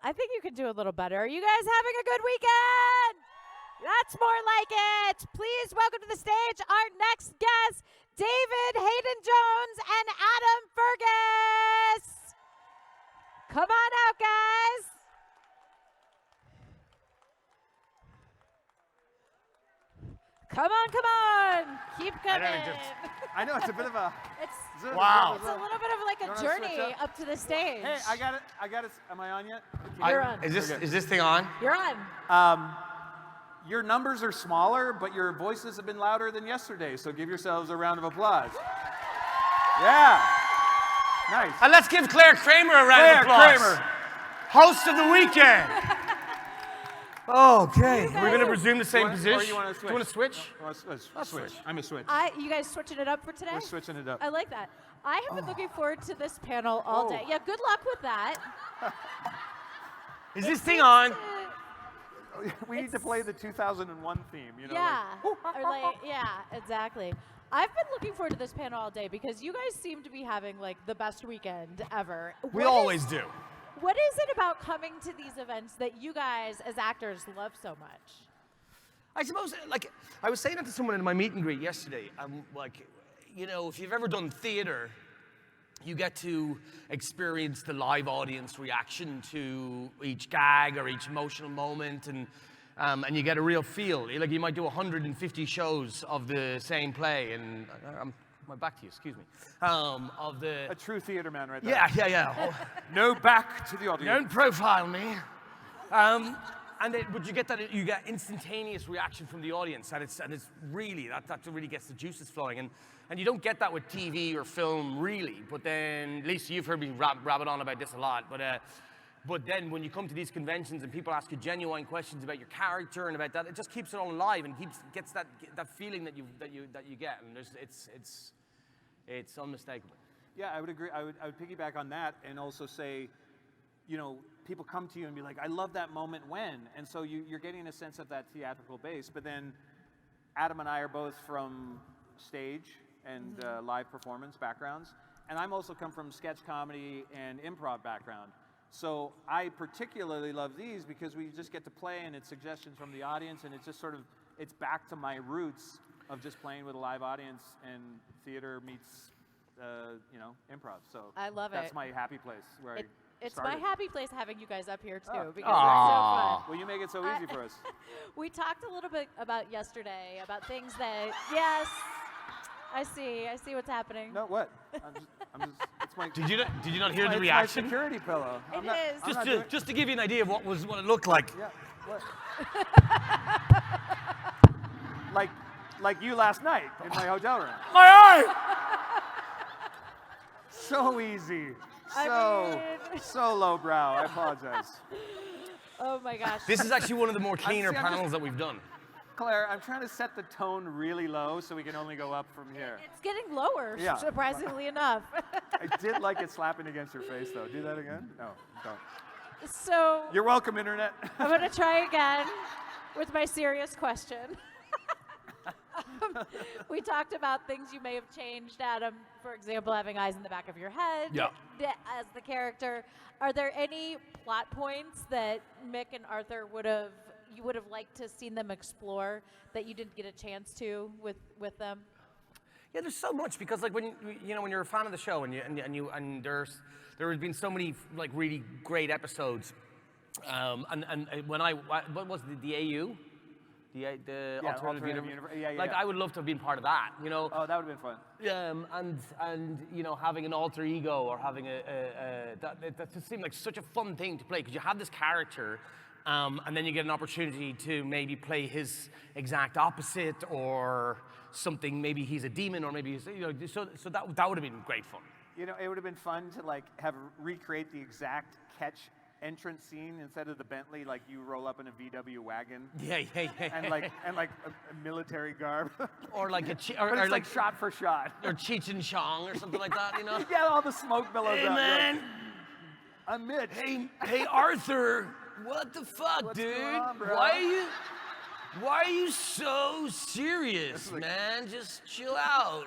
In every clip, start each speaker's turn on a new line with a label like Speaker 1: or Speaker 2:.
Speaker 1: I think you can do a little better. Are you guys having a good weekend? That's more like it. Please welcome to the stage our next guests, David Haydn-Jones and Adam Fergus. Come on out, guys. Come on. Keep coming.
Speaker 2: I know, it's a bit of a...
Speaker 3: Wow.
Speaker 1: It's a little bit of like a journey up to the stage.
Speaker 2: Hey, I got it. Am I on yet?
Speaker 1: You're on.
Speaker 3: Is this thing on?
Speaker 1: You're on.
Speaker 2: Your numbers are smaller, but your voices have been louder than yesterday, so give yourselves a round of applause. Yeah. Nice.
Speaker 3: And let's give Claire Kramer a round of applause.
Speaker 2: Kramer.
Speaker 3: Host of the weekend. Okay.
Speaker 1: You
Speaker 3: We're going to
Speaker 1: guys-
Speaker 3: resume the same
Speaker 2: Or
Speaker 3: position.
Speaker 2: you want to switch?
Speaker 3: Do you want to switch?
Speaker 2: Let's switch. I'm a switch.
Speaker 1: You guys switching it up for today?
Speaker 2: We're switching it up.
Speaker 1: I like that. I have been looking forward to this panel all day. Yeah, good luck with that.
Speaker 3: Is this thing on?
Speaker 2: We need to play the 2001 theme, you know?
Speaker 1: Yeah. Yeah, exactly. I've been looking forward to this panel all day because you guys seem to be having like the best weekend ever.
Speaker 3: We always do.
Speaker 1: What is it about coming to these events that you guys as actors love so much?
Speaker 3: I suppose, like, I was saying that to someone in my meet and greet yesterday. Like, you know, if you've ever done theater, you get to experience the live audience reaction to each gag or each emotional moment, and you get a real feel. Like, you might do 150 shows of the same play, and my back to you, excuse me.
Speaker 2: A true theater man right there.
Speaker 3: Yeah. Oh,
Speaker 2: No back to the audience.
Speaker 3: don't profile me. But you get instantaneous reaction from the audience, and it's really that really gets the juices flowing, and you don't get that with TV or film really. But then, Lisa, you've heard me rabbit on about this a lot. But then when you come to these conventions and people ask you genuine questions about your character and about that, it just keeps it all alive and gets that feeling that you get, and it's unmistakable.
Speaker 2: Yeah, I would agree. I would piggyback on that and also say, you know, people come to you and be like, I love that moment when. And so you're getting a sense of that theatrical base. But then Adam and I are both from stage and live performance backgrounds. And I'm also come from sketch comedy and improv background. So I particularly love these because we just get to play and it's suggestions from the audience, and it's just sort of, it's back to my roots of just playing with a live audience, and theater meets, improv. So
Speaker 1: I love
Speaker 2: that's
Speaker 1: it.
Speaker 2: my happy place where
Speaker 1: It's
Speaker 2: started.
Speaker 1: my happy place having you guys up here too because it's so
Speaker 3: Aw.
Speaker 1: fun.
Speaker 2: Well, you make it so easy for us.
Speaker 1: We talked a little bit about yesterday about things that yes, I see what's happening.
Speaker 2: No, what? It's my.
Speaker 3: Did you not hear the
Speaker 2: it's
Speaker 3: reaction?
Speaker 2: my security pillow.
Speaker 1: It is.
Speaker 3: Just to give you an idea of what it looked like.
Speaker 2: Yeah. What? like you last night in my hotel room.
Speaker 3: My eye!
Speaker 2: So easy.
Speaker 1: I
Speaker 2: So lowbrow. I apologize.
Speaker 1: Oh my gosh.
Speaker 3: This is actually one of the more cleaner
Speaker 2: I'm
Speaker 3: panels
Speaker 2: just-
Speaker 3: that we've done.
Speaker 2: Claire, I'm trying to set the tone really low so we can only go up from here.
Speaker 1: It's getting lower,
Speaker 2: Yeah.
Speaker 1: surprisingly enough.
Speaker 2: I did like it slapping against your face, though. Do that again? No, don't.
Speaker 1: So
Speaker 2: You're welcome, Internet.
Speaker 1: I'm going to try again with my serious question. We talked about things you may have changed, Adam. For example, having eyes in the back of your head as the character. Are there any plot points that Mick and Arthur you would have liked to seen them explore that you didn't get a chance to with them?
Speaker 3: Yeah, there's so much because like when you're a fan of the show and there has been so many like really great episodes, and when what was the AU? The alternative universe. Like I would love to have been part of that, you know.
Speaker 2: Oh, that would have been fun.
Speaker 3: And you know, having an alter ego or having that just seemed like such a fun thing to play because you have this character, and then you get an opportunity to maybe play his exact opposite or something. Maybe he's a demon, or maybe he's, so that would have been great fun.
Speaker 2: You know, it would have been fun to like recreate the exact catch entrance scene instead of the Bentley, like you roll up in a VW wagon.
Speaker 3: Yeah.
Speaker 2: And like a military garb.
Speaker 3: Or like
Speaker 2: but it's like shot for shot.
Speaker 3: Or Cheech and Chong or something like that, you know.
Speaker 2: Yeah, all the smoke billows
Speaker 3: Hey
Speaker 2: out.
Speaker 3: man.
Speaker 2: I'm Mitch.
Speaker 3: Hey Arthur. What the fuck,
Speaker 2: What's
Speaker 3: dude?
Speaker 2: going on, bro?
Speaker 3: Why are you so serious, man? Just chill out.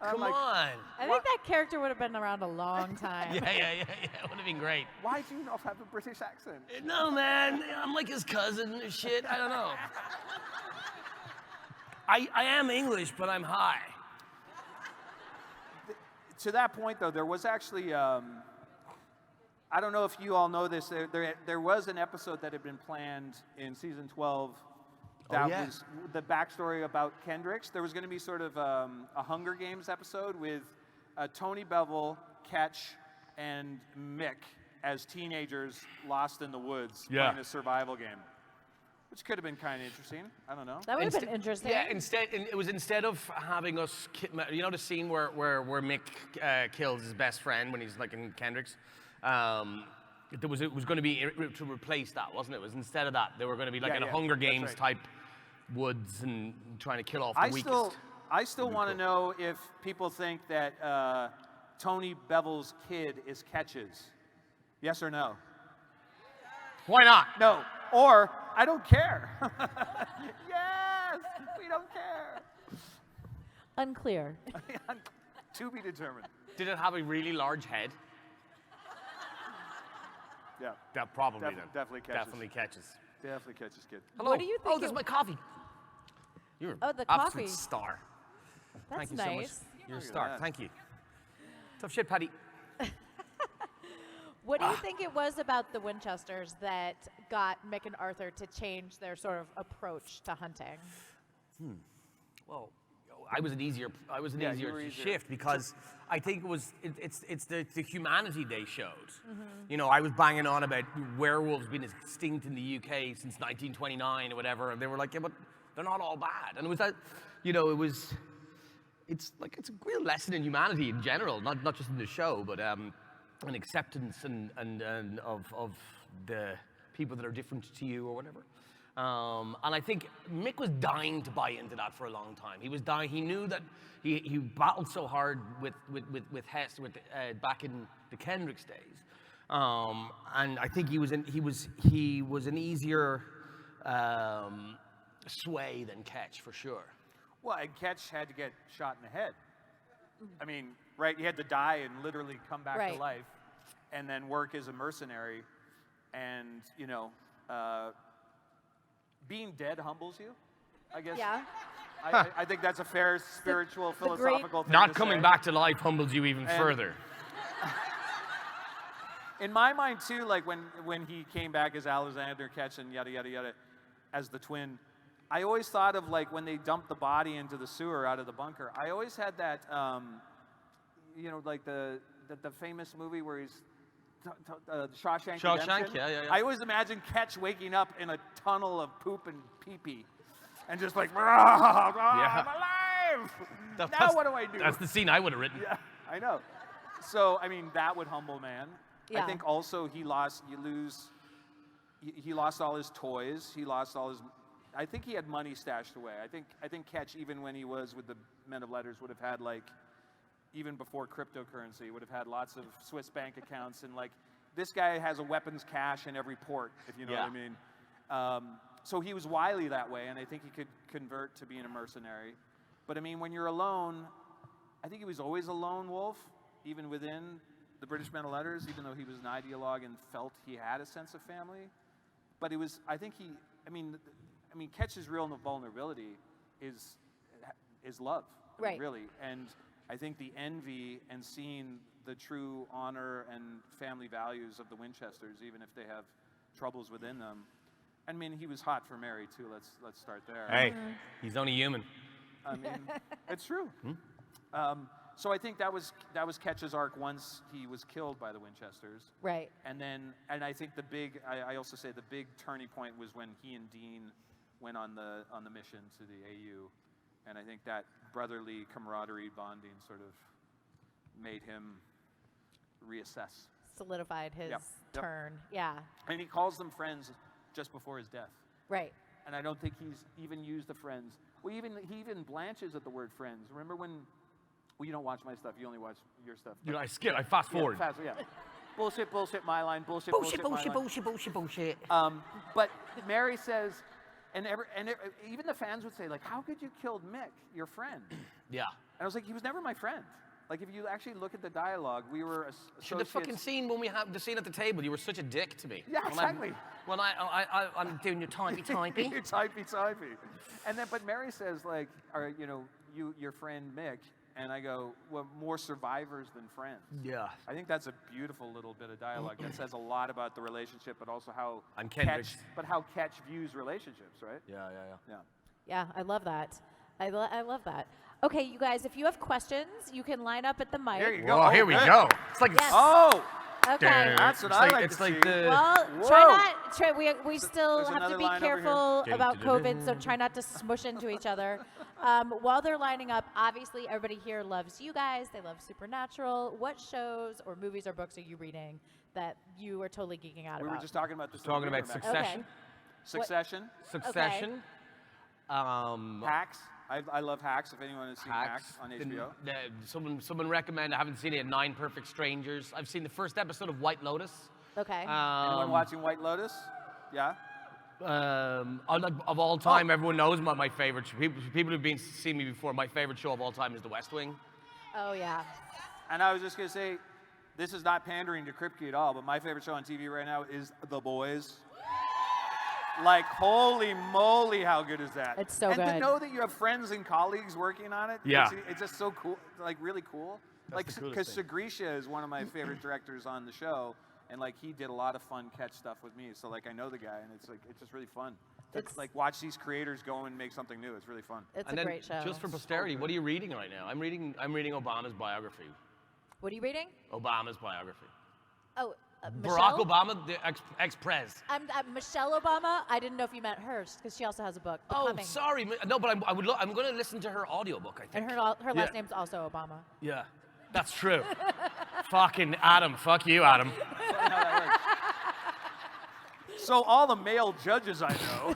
Speaker 3: Come on.
Speaker 1: I think that character would have been around a long time.
Speaker 3: Yeah. It would have been great.
Speaker 2: Why do you not have a British accent?
Speaker 3: No, man. I'm like his cousin and shit. I don't know. I am English, but I'm high.
Speaker 2: To that point, though, there was actually, I don't know if you all know this, there was an episode that had been planned in season 12 that was the backstory about Kendricks. There was going to be sort of a Hunger Games episode with Tony Bevel, Ketch, and Mick as teenagers lost in the woods playing a survival game. Which could have been kind of interesting. I don't know.
Speaker 1: That would have been interesting.
Speaker 3: Yeah, instead of having us, you know, the scene where Mick kills his best friend when he's like in Kendricks. It was going to be to replace that, wasn't it? It was instead of that they were going to be like in a Hunger Games type woods and trying to kill off the weakest.
Speaker 2: I still want to know if people think that Tony Bevel's kid is Ketch's. Yes or no?
Speaker 3: Why not?
Speaker 2: No. Or, I don't care. Yes, we don't care.
Speaker 1: Unclear.
Speaker 2: To be determined.
Speaker 3: Did it have a really large head?
Speaker 2: Yeah.
Speaker 3: That probably
Speaker 2: Definitely catches.
Speaker 3: Definitely catches.
Speaker 2: Definitely catches, kid.
Speaker 3: Hello.
Speaker 1: What do you think?
Speaker 3: Oh, there's my coffee. You're
Speaker 1: the
Speaker 3: absolute
Speaker 1: coffee.
Speaker 3: Star.
Speaker 1: That's
Speaker 3: Thank you
Speaker 1: nice.
Speaker 3: so much. You're a
Speaker 2: Look at
Speaker 3: star.
Speaker 2: that.
Speaker 3: Thank you. Tough shit, Paddy.
Speaker 1: What do you think it was about the Winchesters that got Mick and Arthur to change their sort of approach to hunting?
Speaker 3: Well, I was an easier
Speaker 2: you were easier.
Speaker 3: shift because I think it's the humanity they showed. You know, I was banging on about werewolves being extinct in the UK since 1929 or whatever, and they were like, yeah, but they're not all bad. And it was that, you know, it's a real lesson in humanity in general, not just in the show, but an acceptance and of the people that are different to you or whatever. And I think Mick was dying to buy into that for a long time. He was dying. He knew that he battled so hard with Hess back in the Kendricks days, and I think he was an easier sway than Ketch for sure.
Speaker 2: Well, and Ketch had to get shot in the head. I mean, right? He had to die and literally come back to life, and then work as a mercenary, and you know. Being dead humbles you, I guess.
Speaker 1: Yeah.
Speaker 2: I think that's a fair spiritual, philosophical thing
Speaker 3: Not
Speaker 2: to
Speaker 3: coming
Speaker 2: say.
Speaker 3: back to life humbles you even further.
Speaker 2: In my mind, too, like when he came back as Alexander Ketch and yada, yada, yada, as the twin, I always thought of like when they dumped the body into the sewer out of the bunker. I always had that, you know, like the famous movie where he's Shawshank Redemption.
Speaker 3: Yeah.
Speaker 2: I always imagine Ketch waking up in a tunnel of poop and pee-pee and just like, I'm alive! Now what do I do?
Speaker 3: That's the scene I would have written.
Speaker 2: Yeah, I know. So, I mean, that would humble man.
Speaker 1: Yeah.
Speaker 2: I think also he lost all his toys. He lost all his, I think he had money stashed away. I think Ketch, even when he was with the Men of Letters, would have had like, even before cryptocurrency, would have had lots of Swiss bank accounts, and like, this guy has a weapons cache in every port, if you know what I mean. So he was wily that way, and I think he could convert to being a mercenary. But I mean, when you're alone, I think he was always a lone wolf, even within the British Men of Letters, even though he was an ideologue and felt he had a sense of family. But it was, I think I mean, Ketch's real vulnerability is love,
Speaker 1: Right.
Speaker 2: really. And I think the envy and seeing the true honor and family values of the Winchesters, even if they have troubles within them. I mean, he was hot for Mary too. Let's start there.
Speaker 3: Hey, he's only human.
Speaker 2: I mean, it's true. So I think that was Ketch's arc once he was killed by the Winchesters.
Speaker 1: Right.
Speaker 2: And I think I also say the big turning point was when he and Dean went on the mission to the AU. And I think that brotherly camaraderie bonding sort of made him reassess.
Speaker 1: Solidified his turn. Yeah.
Speaker 2: And he calls them friends just before his death.
Speaker 1: Right.
Speaker 2: And I don't think he's even used the friends. Well, he even blanches at the word friends. Remember when? Well, you don't watch my stuff. You only watch your stuff.
Speaker 3: You know, I fast forward.
Speaker 2: Yeah. Bullshit, my line. Bullshit,
Speaker 3: Bullshit.
Speaker 2: But Mary says, and even the fans would say, like, how could you kill Mick, your friend?
Speaker 3: Yeah.
Speaker 2: I was like, he was never my friend. Like, if you actually look at the dialogue, we were associates.
Speaker 3: Should have fucking seen when we had the scene at the table. You were such a dick to me.
Speaker 2: Yeah, exactly.
Speaker 3: When I'm doing your typey.
Speaker 2: Your typey. And then, but Mary says, like, you know, your friend Mick, and I go, well, more survivors than friends.
Speaker 3: Yeah.
Speaker 2: I think that's a beautiful little bit of dialogue that says a lot about the relationship, but also how Ketch views relationships, right?
Speaker 3: Yeah.
Speaker 1: Yeah, I love that. I love that. Okay, you guys, if you have questions, you can line up at the mic.
Speaker 2: There you go.
Speaker 3: Oh, here we go. It's like
Speaker 1: Yes.
Speaker 2: Oh!
Speaker 1: Okay.
Speaker 2: That's what I like to see.
Speaker 1: Well, we still
Speaker 2: there's
Speaker 1: have to
Speaker 2: another
Speaker 1: be
Speaker 2: line over
Speaker 1: careful
Speaker 3: here.
Speaker 1: about COVID, so try not to smush into each other. While they're lining up, obviously everybody here loves you guys. They love Supernatural. What shows or movies or books are you reading that you are totally geeking out
Speaker 2: We
Speaker 1: about?
Speaker 2: were just talking about this.
Speaker 3: talking about
Speaker 1: Okay.
Speaker 3: Succession.
Speaker 2: Succession.
Speaker 3: Succession.
Speaker 2: Hacks. I love Hacks. If anyone has seen Hacks on HBO.
Speaker 3: Someone recommend. I haven't seen it. 9 Perfect Strangers. I've seen the first episode of White Lotus.
Speaker 1: Okay.
Speaker 2: Anyone watching White Lotus? Yeah.
Speaker 3: Of all time, everyone knows my favorite. People who've seen me before. My favorite show of all time is The West Wing.
Speaker 1: Oh yeah.
Speaker 2: And I was just gonna say, this is not pandering to Kripke at all, but my favorite show on TV right now is The Boys. Like, holy moly, how good is that?
Speaker 1: It's so
Speaker 2: and
Speaker 1: good.
Speaker 2: And to know that you have friends and colleagues working on it,
Speaker 3: Yeah.
Speaker 2: it's just so cool, like really cool. Like, because Sagrisha is one of my favorite directors on the show, and like he did a lot of fun Catch stuff with me, so like I know the guy, and it's just really fun. It's like watch these creators go and make something new. It's really fun.
Speaker 1: It's a great show.
Speaker 3: Just for posterity, what are you reading right now? I'm reading Obama's biography.
Speaker 1: What are you reading?
Speaker 3: Obama's biography.
Speaker 1: Oh,
Speaker 3: Barack
Speaker 1: Michelle?
Speaker 3: Obama, the ex-pres.
Speaker 1: I'm Michelle Obama. I didn't know if you meant hers because she also has a book.
Speaker 3: Oh,
Speaker 1: Coming.
Speaker 3: sorry. No, but I'm going to listen to her audiobook, I think.
Speaker 1: And her last name's also Obama.
Speaker 3: Yeah, that's true. Fucking Adam. Fuck you, Adam.
Speaker 2: So all the male judges I know.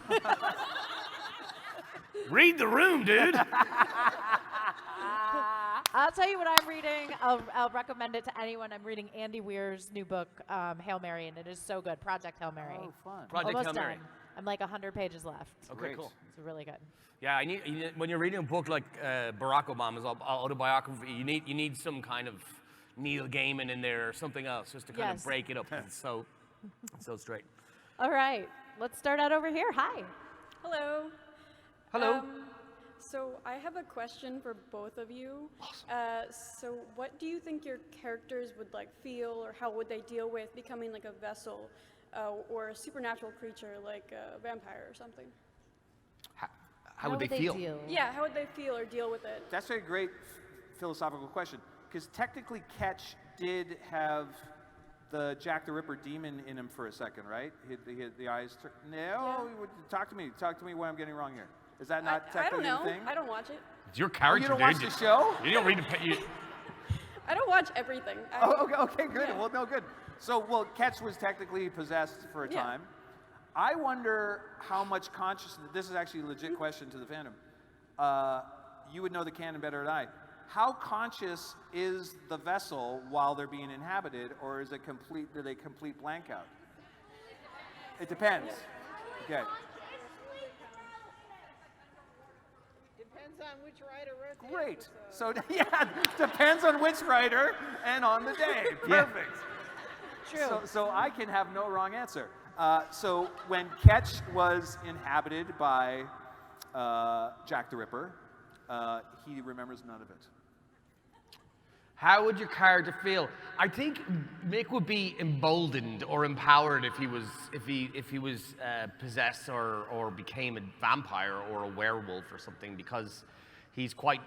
Speaker 3: Read the room, dude.
Speaker 1: I'll tell you what I'm reading. I'll recommend it to anyone. I'm reading Andy Weir's new book, Hail Mary, and it is so good. Project Hail Mary.
Speaker 2: Oh, fun.
Speaker 3: Project
Speaker 1: Almost
Speaker 3: Hail Mary.
Speaker 1: done. I'm like 100 pages left.
Speaker 3: Okay,
Speaker 2: Great.
Speaker 3: cool.
Speaker 1: It's really good.
Speaker 3: Yeah, when you're reading a book like Barack Obama's autobiography, you need some kind of Neil Gaiman in there or something else just to kind of break it up. It's so straight.
Speaker 1: All right, let's start out over here. Hi.
Speaker 4: Hello.
Speaker 3: Hello.
Speaker 4: So I have a question for both of you.
Speaker 3: Awesome.
Speaker 4: So what do you think your characters would like feel, or how would they deal with becoming like a vessel or a supernatural creature like a vampire or something?
Speaker 3: How would they feel?
Speaker 4: Yeah, how would they feel or deal with it?
Speaker 2: That's a great philosophical question, because technically Ketch did have the Jack the Ripper demon in him for a second, right? He had the eyes. No, talk to me what I'm getting wrong here. Is that not technically
Speaker 4: I don't know.
Speaker 2: the thing?
Speaker 4: I don't watch it.
Speaker 3: It's your character,
Speaker 2: you don't
Speaker 3: dude.
Speaker 2: watch the show?
Speaker 3: You don't read the.
Speaker 4: I don't watch everything.
Speaker 2: Okay, good.
Speaker 4: Yeah.
Speaker 2: Well, no, good. So, Ketch was technically possessed for a time. I wonder how much consciousness. This is actually a legit question to the fandom. You would know the canon better than I. How conscious is the vessel while they're being inhabited, or is it complete? Do they complete blank out? It depends. Okay.
Speaker 5: Depends on which writer wrote the
Speaker 2: Great.
Speaker 5: episode.
Speaker 2: So depends on which writer and on the day. Perfect.
Speaker 1: True.
Speaker 2: So I can have no wrong answer. So when Ketch was inhabited by Jack the Ripper, he remembers none of it.
Speaker 3: How would your character feel? I think Mick would be emboldened or empowered if he was possessed or became a vampire or a werewolf or something, because he's quite.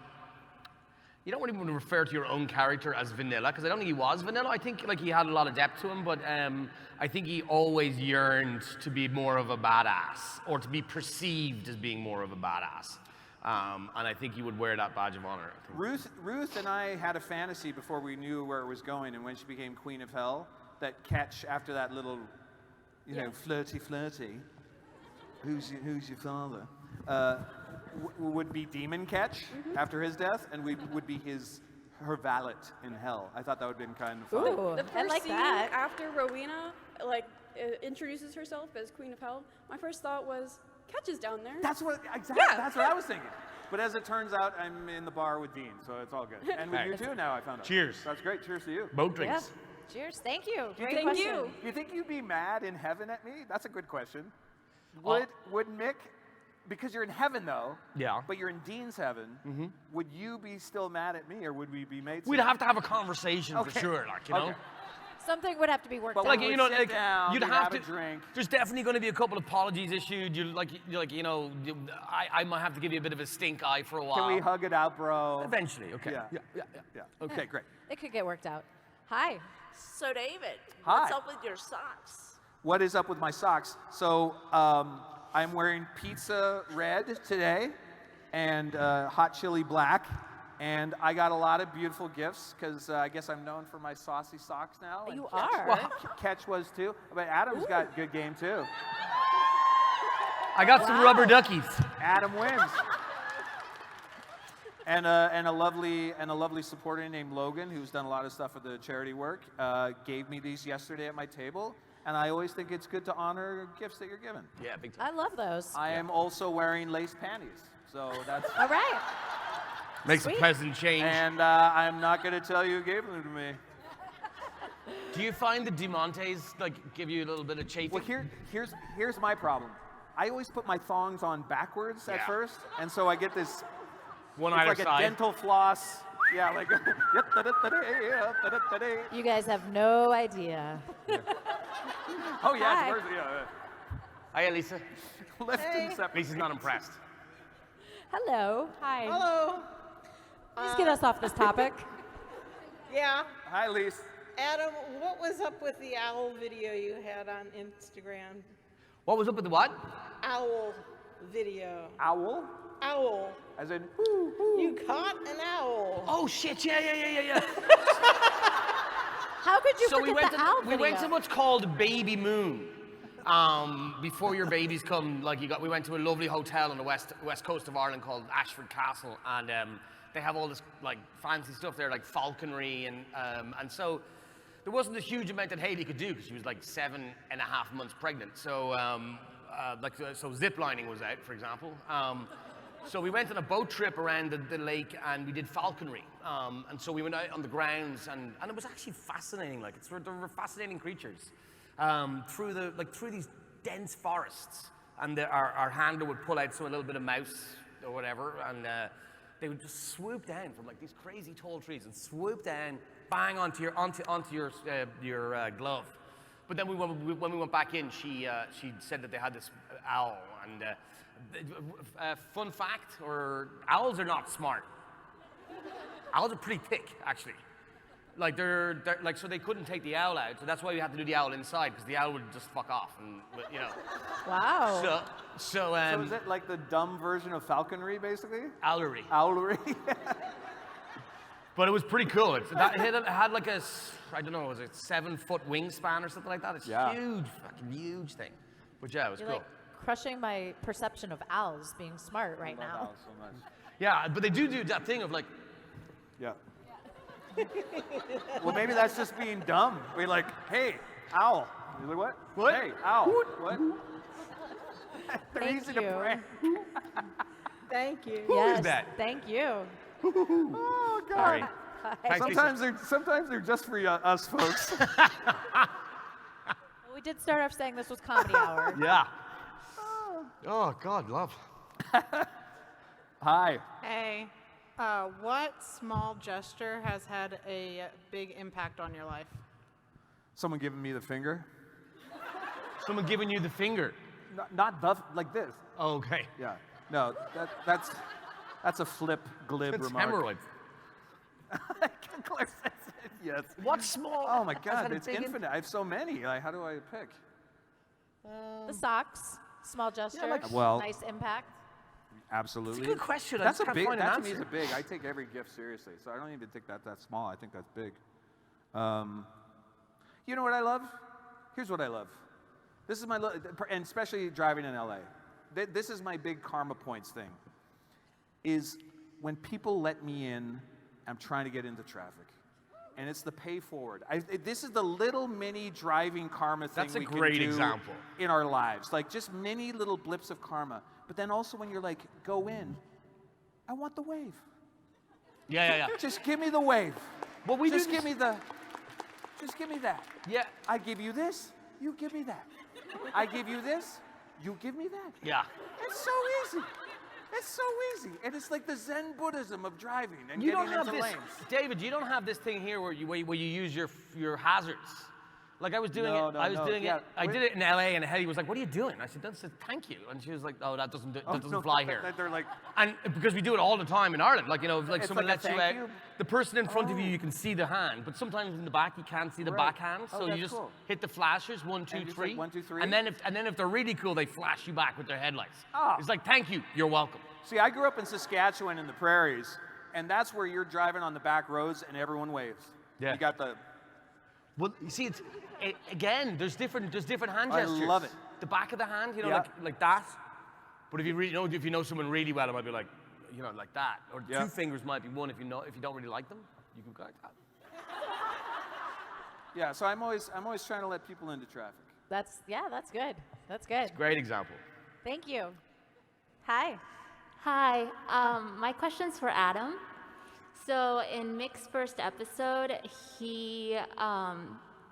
Speaker 3: You don't really want to refer to your own character as vanilla, because I don't think he was vanilla. I think like he had a lot of depth to him, but I think he always yearned to be more of a badass, or to be perceived as being more of a badass. And I think he would wear that badge of honor.
Speaker 2: Ruth and I had a fantasy before we knew where it was going, and when she became Queen of Hell, that Ketch, after that little, flirty, who's your father, would be Demon Ketch after his death, and we would be her valet in hell. I thought that would have been kind of fun.
Speaker 1: Ooh,
Speaker 4: The
Speaker 1: I
Speaker 4: first
Speaker 1: like
Speaker 4: scene
Speaker 1: that.
Speaker 4: after Rowena introduces herself as Queen of Hell, my first thought was, Ketch is down there.
Speaker 2: That's what I was thinking. But as it turns out, I'm in the bar with Dean, so it's all good. And with you too now, I found out.
Speaker 3: Cheers.
Speaker 2: That's great. Cheers to you.
Speaker 3: Boat drinks.
Speaker 1: Yeah. Cheers. Thank you. Great
Speaker 4: Thank
Speaker 1: question.
Speaker 4: you.
Speaker 2: Do you think you'd be mad in heaven at me? That's a good question.
Speaker 3: Oh.
Speaker 2: Would Mick, because you're in heaven though,
Speaker 3: Yeah.
Speaker 2: but you're in Dean's heaven, would you be still mad at me, or would we be mates?
Speaker 3: We'd have to have a conversation
Speaker 2: Okay.
Speaker 3: for sure, like, you know?
Speaker 2: Okay.
Speaker 1: Something would have to be worked
Speaker 2: But
Speaker 1: out.
Speaker 3: Like,
Speaker 2: we'd
Speaker 3: you know,
Speaker 2: sit
Speaker 3: like,
Speaker 2: down,
Speaker 3: you'd
Speaker 2: we'd
Speaker 3: have
Speaker 2: have
Speaker 3: to
Speaker 2: a drink.
Speaker 3: There's definitely going to be a couple of apologies issued. You know, I might have to give you a bit of a stink eye for a while.
Speaker 2: Can we hug it out, bro?
Speaker 3: Eventually, okay.
Speaker 2: Yeah. Yeah. Okay, great.
Speaker 1: It could get worked out. Hi.
Speaker 6: So David,
Speaker 2: Hi.
Speaker 6: what's up with your socks?
Speaker 2: What is up with my socks? So I'm wearing pizza red today and hot chili black. And I got a lot of beautiful gifts because I guess I'm known for my saucy socks now. and
Speaker 1: You
Speaker 2: Ketch-
Speaker 1: are.
Speaker 2: Ketch was too. But Adam's got good game too.
Speaker 3: I got some rubber duckies.
Speaker 2: Adam wins. And a lovely supporter named Logan, who's done a lot of stuff with the charity work, gave me these yesterday at my table. And I always think it's good to honor gifts that you're given.
Speaker 3: Yeah, big time.
Speaker 1: I love those.
Speaker 2: I am also wearing lace panties, so that's.
Speaker 1: All right.
Speaker 3: Makes a
Speaker 1: Sweet.
Speaker 3: pleasant change.
Speaker 2: And I'm not going to tell you who gave them to me.
Speaker 3: Do you find the Diamantes like give you a little bit of chafing?
Speaker 2: Well, here's my problem. I always put my thongs on backwards at
Speaker 3: Yeah.
Speaker 2: first, and so I get this.
Speaker 3: One
Speaker 2: It's
Speaker 3: either
Speaker 2: like
Speaker 3: side.
Speaker 2: a dental floss. Yeah, like.
Speaker 1: You guys have no idea.
Speaker 2: Oh yeah,
Speaker 1: Hi.
Speaker 2: it's worth it. Yeah.
Speaker 3: Hiya, Lisa.
Speaker 2: Lift and separate.
Speaker 3: Lisa's not impressed.
Speaker 1: Hello. Hi.
Speaker 5: Hello.
Speaker 1: Please get us off this topic.
Speaker 5: Yeah.
Speaker 2: Hi, Lise.
Speaker 5: Adam, what was up with the owl video you had on Instagram?
Speaker 3: What was up with the what?
Speaker 5: Owl video.
Speaker 2: Owl,
Speaker 5: Owl.
Speaker 2: as in.
Speaker 5: You caught an owl.
Speaker 3: Oh shit! Yeah.
Speaker 1: How could you
Speaker 3: So
Speaker 1: forget the owl
Speaker 3: we went
Speaker 1: video?
Speaker 3: to what's called Baby Moon. Before your babies come, like we went to a lovely hotel on the west coast of Ireland called Ashford Castle, and they have all this like fancy stuff there, like falconry, and so there wasn't a huge amount that Hayley could do because she was like 7.5 months pregnant. So so zip lining was out, for example. So we went on a boat trip around the lake and we did falconry. And so we went out on the grounds and it was actually fascinating. Like there were fascinating creatures through these dense forests. And our handler would pull out a little bit of mouse or whatever, and they would just swoop down from like these crazy tall trees and swoop down, bang onto your glove. But then when we went back in, she said that they had this owl. And fun fact, owls are not smart. Owls are pretty thick, actually. Like they're like, so they couldn't take the owl out, so that's why we had to do the owl inside, because the owl would just fuck off, and you know.
Speaker 1: Wow.
Speaker 2: So is it like the dumb version of falconry, basically?
Speaker 3: Owlery.
Speaker 2: Owlery.
Speaker 3: But it was pretty cool. It had like I don't know, was it 7-foot wingspan or something like that? It's
Speaker 2: Yeah.
Speaker 3: huge, fucking huge thing. But yeah, it was
Speaker 1: You're
Speaker 3: cool.
Speaker 1: like crushing my perception of owls being smart right now.
Speaker 2: Owls so much.
Speaker 3: Yeah, but they do that thing of like,
Speaker 2: Yeah. Well, maybe that's just being dumb. We're like, hey, owl. You're like, what?
Speaker 3: What?
Speaker 2: Hey, owl. What? They're
Speaker 1: Thank
Speaker 2: easy to
Speaker 1: you.
Speaker 2: prank.
Speaker 5: Thank you.
Speaker 1: Yes.
Speaker 3: is that?
Speaker 1: Thank you.
Speaker 2: Oh, God.
Speaker 3: sorry.
Speaker 1: Hi.
Speaker 3: Thanks,
Speaker 2: Sometimes they're just for us folks.
Speaker 1: Well, we did start off saying this was comedy hour.
Speaker 3: Yeah. Oh God, love.
Speaker 2: Hi.
Speaker 7: Hey, what small gesture has had a big impact on your life?
Speaker 2: Someone giving me the finger.
Speaker 3: Someone giving you the finger.
Speaker 2: Not like this.
Speaker 3: Oh, okay.
Speaker 2: Yeah. No, that's a flip, glib
Speaker 3: It's
Speaker 2: remark.
Speaker 3: hemorrhoids.
Speaker 2: Claire says it, yes.
Speaker 3: What small?
Speaker 2: Oh my
Speaker 3: has
Speaker 2: God,
Speaker 3: had a
Speaker 2: it's
Speaker 3: big
Speaker 2: infinite. I have so many. Like, how do I pick?
Speaker 1: The socks, small gesture,
Speaker 2: well-
Speaker 1: nice impact.
Speaker 2: Absolutely.
Speaker 3: It's a good question. I
Speaker 2: That's
Speaker 3: just
Speaker 2: a
Speaker 3: can't
Speaker 2: big.
Speaker 3: find an
Speaker 2: That to me is
Speaker 3: answer.
Speaker 2: a big. I take every gift seriously, so I don't even think that small. I think that's big. You know what I love? Here's what I love. This is my, and especially driving in LA. This is my big karma points thing. Is when people let me in, I'm trying to get into traffic. And it's the pay forward. This is the little mini driving karma thing
Speaker 3: That's a
Speaker 2: we
Speaker 3: great
Speaker 2: can do
Speaker 3: example.
Speaker 2: in our lives. Like just many little blips of karma. But then also when you're like, go in, I want the wave.
Speaker 3: Yeah.
Speaker 2: Just give me the wave.
Speaker 3: Well, we
Speaker 2: just
Speaker 3: do
Speaker 2: give me the. Just give me that.
Speaker 3: Yeah.
Speaker 2: I give you this. You give me that. I give you this. You give me that.
Speaker 3: Yeah.
Speaker 2: It's so easy. It's so easy. And it's like the Zen Buddhism of driving and
Speaker 3: You
Speaker 2: getting
Speaker 3: don't have
Speaker 2: into
Speaker 3: this,
Speaker 2: lanes.
Speaker 3: David. You don't have this thing here where you use your hazards. Like I was doing
Speaker 2: No,
Speaker 3: it.
Speaker 2: no,
Speaker 3: I was
Speaker 2: no.
Speaker 3: doing
Speaker 2: Yeah,
Speaker 3: it. I did it in LA, and Hetty was like, "What are you doing?" I said, "Thank you." And she was like, "Oh, that doesn't fly here."
Speaker 2: They're like,
Speaker 3: And because we do it all the time in Ireland, like like
Speaker 2: It's
Speaker 3: someone
Speaker 2: like a
Speaker 3: lets you
Speaker 2: thank
Speaker 3: out,
Speaker 2: you?
Speaker 3: the person in front of you can see the hand, but sometimes in the back you can't see the
Speaker 2: Right.
Speaker 3: backhand,
Speaker 2: Oh,
Speaker 3: so you
Speaker 2: that's
Speaker 3: just
Speaker 2: cool.
Speaker 3: hit the flashers 1, 2,
Speaker 2: just
Speaker 3: 3,
Speaker 2: like 1, 2, 3?
Speaker 3: and then if they're really cool, they flash you back with their headlights.
Speaker 2: Ah.
Speaker 3: It's like, "Thank you, you're welcome."
Speaker 2: see, I grew up in Saskatchewan in the prairies, and that's where you're driving on the back roads and everyone waves.
Speaker 3: Yeah.
Speaker 2: You got the.
Speaker 3: Well, you see, again, there's different hand
Speaker 2: I
Speaker 3: gestures.
Speaker 2: love it.
Speaker 3: The back of the hand,
Speaker 2: Yeah.
Speaker 3: like that. But if you know someone really well, it might be like, like that. Or
Speaker 2: Yeah.
Speaker 3: 2 fingers might be one if you don't really like them. You can go like that.
Speaker 2: Yeah, so I'm always trying to let people into traffic.
Speaker 1: That's good. That's good.
Speaker 3: Great example.
Speaker 1: Thank you. Hi.
Speaker 8: Hi, my question's for Adam. So in Mick's first episode, he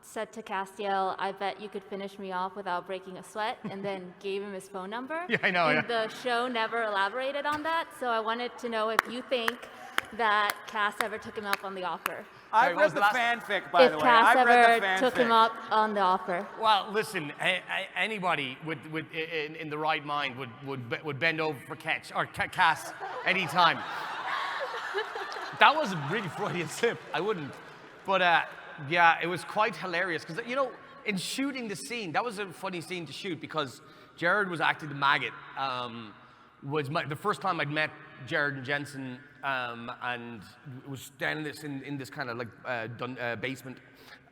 Speaker 8: said to Castiel, "I bet you could finish me off without breaking a sweat," and then gave him his phone number.
Speaker 3: Yeah, I know,
Speaker 8: And the show never elaborated on that, so I wanted to know if you think that Cass ever took him up on the offer.
Speaker 2: I've
Speaker 3: what was
Speaker 2: read
Speaker 3: the
Speaker 2: the
Speaker 3: last-
Speaker 2: fanfic, by
Speaker 8: If
Speaker 2: the way.
Speaker 8: Cass
Speaker 2: I've read the
Speaker 8: ever
Speaker 2: fanfic.
Speaker 8: took him up on the offer.
Speaker 3: Well, listen, anybody in the right mind would bend over for catch or Cass anytime. That was a really Freudian slip. I wouldn't. But yeah, it was quite hilarious because in shooting the scene, that was a funny scene to shoot because Jared was acting the maggot. Was the first time I'd met Jared and Jensen, and it was down in this kind of like basement.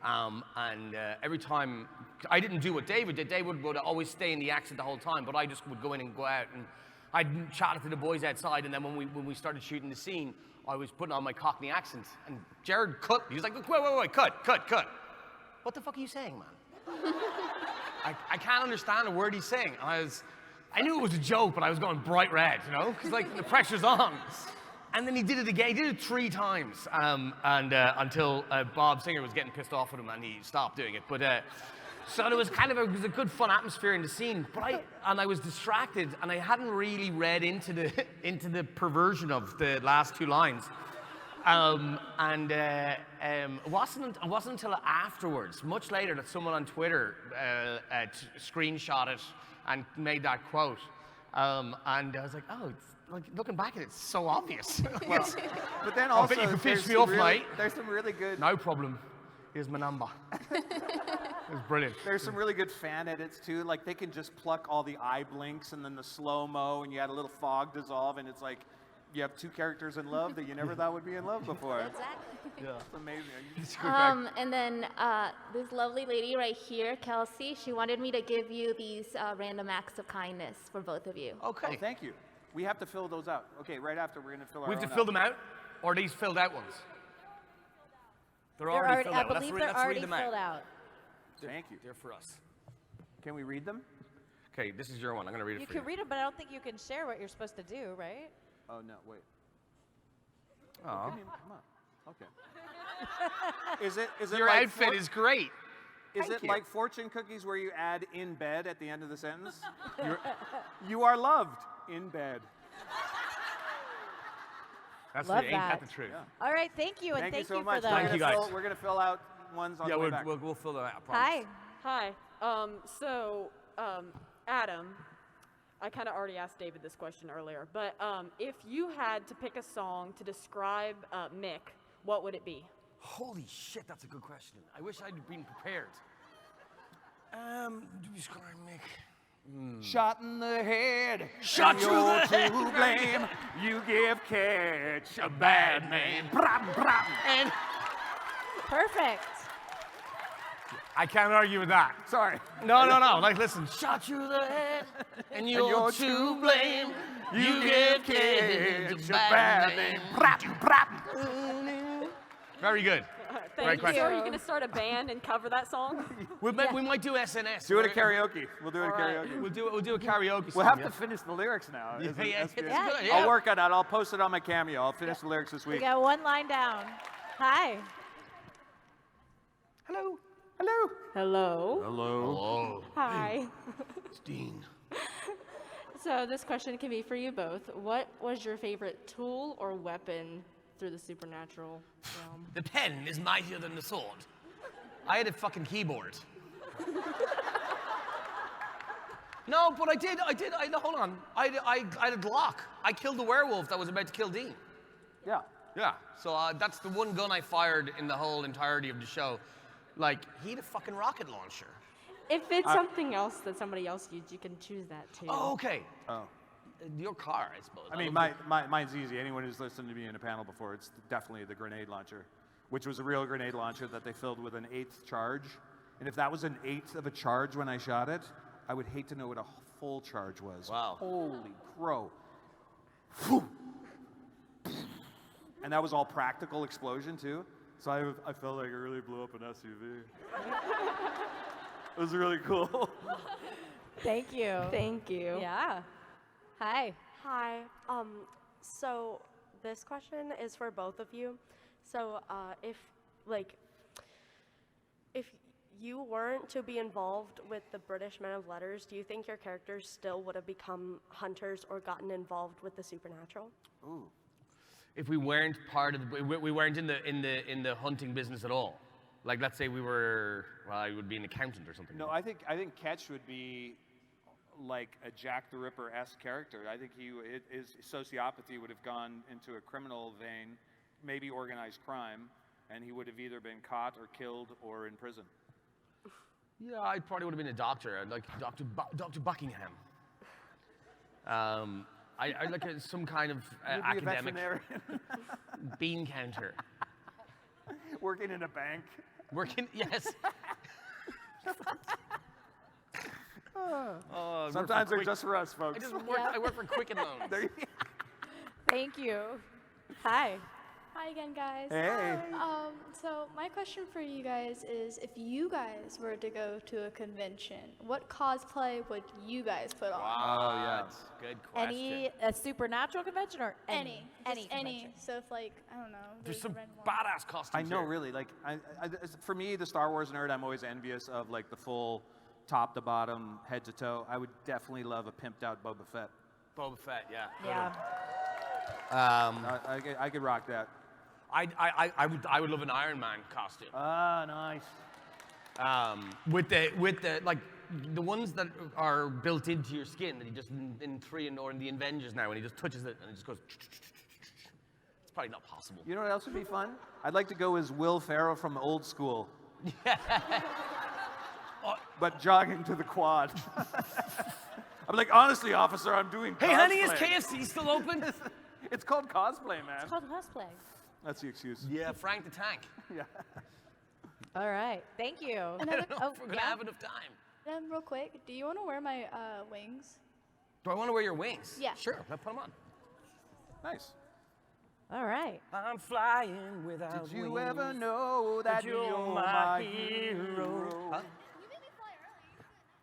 Speaker 3: And every time I didn't do what David did, David would always stay in the accent the whole time, but I just would go in and go out and I'd chat to the boys outside, and then when we started shooting the scene, I was putting on my Cockney accent, and Jared cut. He was like, wait, cut. What the fuck are you saying, man? I can't understand a word he's saying. I knew it was a joke, but I was going bright red, because like the pressure's on. And then he did it again. He did it 3 times, until Bob Singer was getting pissed off with him, and he stopped doing it. But so it was a good fun atmosphere in the scene. But I was distracted, and I hadn't really read into the perversion of the last 2 lines. It wasn't until afterwards, much later, that someone on Twitter screenshot it and made that quote. And I was like, oh, like looking back at it, it's so obvious.
Speaker 2: Well, but then also,
Speaker 3: bet you can
Speaker 2: there's
Speaker 3: fish me
Speaker 2: some
Speaker 3: off, mate.
Speaker 2: There's some really good.
Speaker 3: No problem. Here's my number. It was brilliant.
Speaker 2: There's some really good fan edits too. Like they can just pluck all the eye blinks and then the slow mo, and you add a little fog dissolve, and it's like you have 2 characters in love that you never thought would be in love before.
Speaker 1: Exactly.
Speaker 3: Yeah.
Speaker 2: It's amazing.
Speaker 3: It's good.
Speaker 8: And then this lovely lady right here, Kelsey, she wanted me to give you these random acts of kindness for both of you.
Speaker 3: Okay.
Speaker 2: Oh, thank you. We have to fill those out. Okay, right after we're gonna fill our
Speaker 3: We have to
Speaker 2: own
Speaker 3: fill
Speaker 2: out.
Speaker 3: them out, or are these filled out ones? They're
Speaker 1: They're
Speaker 3: already
Speaker 1: already,
Speaker 3: filled
Speaker 1: I
Speaker 3: out.
Speaker 1: believe they're
Speaker 3: Let's
Speaker 1: already
Speaker 3: read them
Speaker 1: filled
Speaker 3: out.
Speaker 1: out.
Speaker 2: Thank you.
Speaker 3: They're for us.
Speaker 2: Can we read them?
Speaker 3: Okay, this is your one. I'm gonna read it
Speaker 1: You
Speaker 3: for
Speaker 1: can read them, but I don't think you can share what you're supposed to do, right?
Speaker 2: Oh no, wait.
Speaker 3: Aw.
Speaker 2: Come on. Okay. Is it
Speaker 3: Your
Speaker 2: like
Speaker 3: outfit is great.
Speaker 2: Is
Speaker 3: Thank
Speaker 2: it
Speaker 3: you.
Speaker 2: like fortune cookies where you add in bed at the end of the sentence? You are loved in bed.
Speaker 3: That's
Speaker 1: Love
Speaker 3: the, ain't that
Speaker 1: that.
Speaker 3: the truth?
Speaker 1: All right, thank you, and
Speaker 2: Thank you so
Speaker 1: for
Speaker 2: much.
Speaker 1: those.
Speaker 3: Thank you, guys.
Speaker 2: We're gonna fill out ones on
Speaker 3: Yeah,
Speaker 2: the way back.
Speaker 3: we'll fill them out. I promise.
Speaker 1: Hi.
Speaker 9: Hi. Adam, I kind of already asked David this question earlier, but if you had to pick a song to describe Mick, what would it be?
Speaker 3: Holy shit, that's a good question. I wish I'd been prepared. Describe Mick.
Speaker 2: Shot in the head.
Speaker 3: Shot
Speaker 2: and
Speaker 3: through
Speaker 2: you're
Speaker 3: the head.
Speaker 2: to blame. You give catch a bad name. Bram, bram.
Speaker 3: And
Speaker 1: Perfect.
Speaker 3: I can't argue with that.
Speaker 2: Sorry.
Speaker 3: No. Like, listen. Shot through the head, and you're to blame. You give kids a bad name.
Speaker 2: Bram, bram.
Speaker 3: Very good. Great question.
Speaker 9: So are you going to start a band and cover that song?
Speaker 3: We might do SNS.
Speaker 2: Do it at karaoke. We'll do it at
Speaker 9: All right.
Speaker 2: karaoke.
Speaker 3: We'll do a karaoke.
Speaker 2: We'll
Speaker 3: song,
Speaker 2: have to finish the lyrics now.
Speaker 3: Yeah,
Speaker 2: Isn't it?
Speaker 3: yeah,
Speaker 2: That's
Speaker 3: it's
Speaker 2: good.
Speaker 3: good, yeah.
Speaker 2: I'll work on that. I'll post it on my Cameo. I'll finish the lyrics this
Speaker 1: We
Speaker 2: week.
Speaker 1: got one line down. Hi.
Speaker 2: Hello. Hello.
Speaker 9: Hello.
Speaker 3: Hello.
Speaker 9: Hi.
Speaker 3: It's Dean.
Speaker 10: So this question can be for you both. What was your favorite tool or weapon through the supernatural realm?
Speaker 3: The pen is mightier than the sword. I had a fucking keyboard. No, but I did, hold on. I had a Glock. I killed the werewolf that was about to kill Dean.
Speaker 2: Yeah.
Speaker 3: Yeah, so that's the one gun I fired in the whole entirety of the show. Like, he had a fucking rocket launcher.
Speaker 10: If it's something else that somebody else used, you can choose that too.
Speaker 3: Oh, okay.
Speaker 2: Oh.
Speaker 3: Your car, I suppose.
Speaker 2: I mean, mine's easy. Anyone who's listened to me in a panel before, it's definitely the grenade launcher, which was a real grenade launcher that they filled with an 1/8 charge. And if that was an 1/8 of a charge when I shot it, I would hate to know what a full charge was.
Speaker 3: Wow.
Speaker 2: Holy crow. Whew. And that was all practical explosion too. So I felt like I really blew up an SUV. It was really cool.
Speaker 1: Thank you.
Speaker 10: Thank you.
Speaker 1: Yeah. Hi.
Speaker 11: Hi. So this question is for both of you. So if you weren't to be involved with the British Men of Letters, do you think your characters still would have become hunters or gotten involved with the supernatural?
Speaker 2: Ooh.
Speaker 3: If we weren't part of we weren't in the hunting business at all. Like, let's say we were, well, I would be an accountant or something.
Speaker 2: No, I think Ketch would be like a Jack the Ripper-esque character. I think his sociopathy would have gone into a criminal vein, maybe organized crime, and he would have either been caught or killed or in prison.
Speaker 3: Yeah, I probably would have been a doctor. I'd like Dr. Buckingham. I'd like some kind of academic bean counter.
Speaker 2: Working in a bank.
Speaker 3: Yes.
Speaker 2: Sometimes they're just for us, folks.
Speaker 3: I work for Quicken Loans.
Speaker 1: Thank you. Hi.
Speaker 12: Hi again, guys.
Speaker 2: Hey.
Speaker 12: So my question for you guys is, if you guys were to go to a convention, what cosplay would you guys put on?
Speaker 2: Oh, yeah.
Speaker 3: Good question.
Speaker 1: A supernatural convention or any
Speaker 12: Any. So if I don't know.
Speaker 3: There's some
Speaker 12: red one.
Speaker 3: badass costumes.
Speaker 2: I know,
Speaker 3: here.
Speaker 2: really. Like, for me, the Star Wars nerd, I'm always envious of like the full top to bottom, head to toe. I would definitely love a pimped out Boba Fett.
Speaker 3: Boba Fett, yeah.
Speaker 1: Yeah.
Speaker 2: I could rock that.
Speaker 3: I would love an Iron Man costume.
Speaker 2: Ah, nice.
Speaker 3: With the like the ones that are built into your skin that he just in 3 or in the Avengers now, when he just touches it and it just goes. It's probably not possible.
Speaker 2: You know what else would be fun? I'd like to go as Will Ferrell from Old School. But jogging to the quad. I'm like, honestly, officer, I'm doing cosplay.
Speaker 3: Hey, honey, is KFC still open?
Speaker 2: It's called cosplay, man.
Speaker 1: It's called cosplay.
Speaker 2: That's the excuse.
Speaker 3: Yeah, Frank the Tank.
Speaker 2: Yeah.
Speaker 1: All right. Thank you.
Speaker 3: I don't know if we're gonna have enough time.
Speaker 12: Real quick, do you want to wear my wings?
Speaker 3: Do I want to wear your wings?
Speaker 12: Yeah.
Speaker 3: Sure, I'll put them on.
Speaker 2: Nice.
Speaker 1: All right.
Speaker 3: I'm flying without wings.
Speaker 2: Did you ever know that you're my hero?
Speaker 3: Huh?